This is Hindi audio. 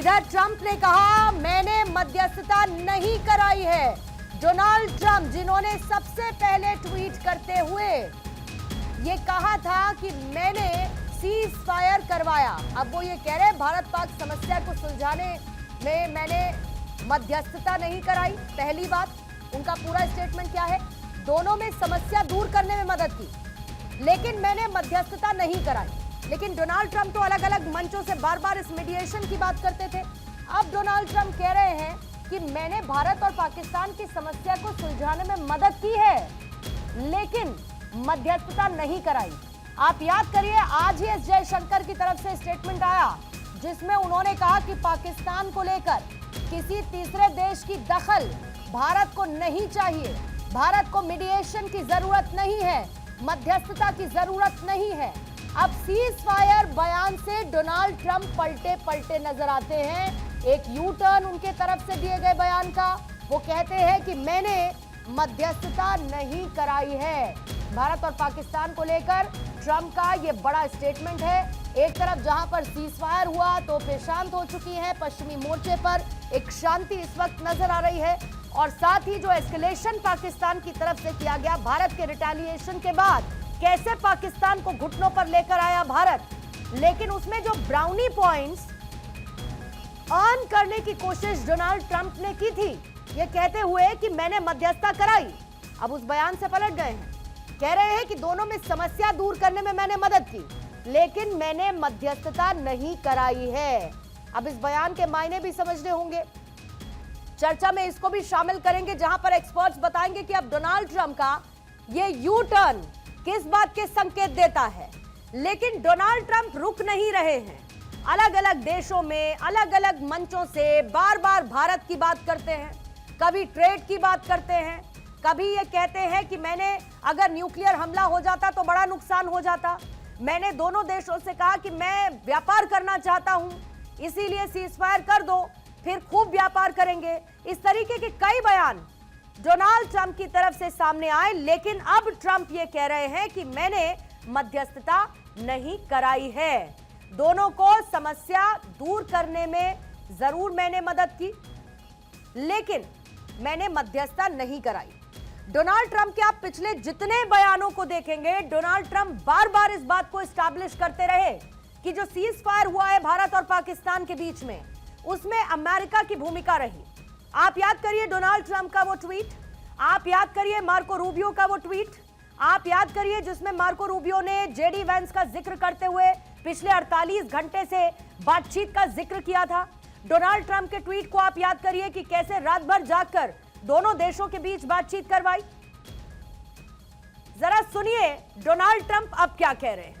इधर ट्रंप ने कहा मैंने मध्यस्थता नहीं कराई है। डोनाल्ड ट्रंप जिन्होंने सबसे पहले ट्वीट करते हुए ये कहा था कि मैंने सीज फायर करवाया, अब वो ये कह रहे हैं भारत पाक समस्या को सुलझाने में मैंने मध्यस्थता नहीं कराई। पहली बात, उनका पूरा स्टेटमेंट क्या है? दोनों में समस्या दूर करने में मदद की, लेकिन मैंने मध्यस्थता नहीं कराई। लेकिन डोनाल्ड ट्रंप तो अलग अलग मंचों से बार बार इस मीडिएशन की बात करते थे। अब डोनाल्ड ट्रंप कह रहे हैं कि मैंने भारत और पाकिस्तान की समस्या को सुलझाने में मदद की है, लेकिन मध्यस्थता नहीं कराई। आप याद करिए, आज ही एस जयशंकर की तरफ से स्टेटमेंट आया जिसमें उन्होंने कहा कि पाकिस्तान को लेकर किसी तीसरे देश की दखल भारत को नहीं चाहिए, भारत को मीडिएशन की जरूरत नहीं है, मध्यस्थता की जरूरत नहीं है। अब सीज फायर बयान से डोनाल्ड ट्रंप पलटे पलटे नजर आते हैं। एक यू टर्न उनके तरफ से दिए गए बयान का, वो कहते हैं कि मैंने मध्यस्थता नहीं कराई है। भारत और पाकिस्तान को लेकर ट्रंप का ये बड़ा स्टेटमेंट है। एक तरफ जहां पर सीज फायर हुआ तो फिर शांत हो चुकी है, पश्चिमी मोर्चे पर एक शांति इस वक्त नजर आ रही है, और साथ ही जो एस्केलेशन पाकिस्तान की तरफ से किया गया भारत के रिटेलिएशन के बाद, कैसे पाकिस्तान को घुटनों पर लेकर आया भारत, लेकिन उसमें जो ब्राउनी पॉइंट्स अर्न करने की कोशिश डोनाल्ड ट्रंप ने की थी, ये कहते हुए कि मैंने मध्यस्थता कराई, अब उस बयान से पलट गए हैं। कह रहे हैं कि दोनों में समस्या दूर करने में मैंने मदद की, लेकिन मैंने मध्यस्थता नहीं कराई है। अब इस बयान के मायने भी समझने होंगे। चर्चा में इसको भी शामिल करेंगे, जहां पर एक्सपर्ट्स बताएंगे कि अब डोनाल्ड ट्रंप का ये यू टर्न किस बात के संकेत देता है। लेकिन डोनाल्ड ट्रंप रुक नहीं रहे हैं। अलग अलग देशों में अलग अलग मंचों से बार बार भारत की बात करते हैं, कभी ट्रेड की बात करते हैं, कभी ये कहते हैं कि मैंने अगर न्यूक्लियर हमला हो जाता तो बड़ा नुकसान हो जाता, मैंने दोनों देशों से कहा कि मैं व्यापार करना चाहता हूं, इसीलिए सीज फायर कर दो, फिर खूब व्यापार करेंगे। इस तरीके के कई बयान डोनाल्ड ट्रंप की तरफ से सामने आए, लेकिन अब ट्रंप ये कह रहे हैं कि मैंने मध्यस्थता नहीं कराई है। दोनों को समस्या दूर करने में जरूर मैंने मदद की, लेकिन मैंने मध्यस्थता नहीं कराई। डोनाल्ड ट्रंप के आप पिछले जितने बयानों को देखेंगे, डोनाल्ड ट्रंप बार बार इस बात को एस्टैब्लिश करते रहे कि जो सीज फायर हुआ है भारत और पाकिस्तान के बीच में, उसमें अमेरिका की भूमिका रही। आप याद करिए डोनाल्ड ट्रंप का वो ट्वीट, आप याद करिए मार्को रूबियो का वो ट्वीट, आप याद करिए जिसमें मार्को रूबियो ने जेडी वेंस का जिक्र करते हुए पिछले 48 घंटे से बातचीत का जिक्र किया था। डोनाल्ड ट्रंप के ट्वीट को आप याद करिए कि कैसे रात भर जागकर दोनों देशों के बीच बातचीत करवाई। जरा सुनिए डोनाल्ड ट्रंप अब क्या कह रहे हैं।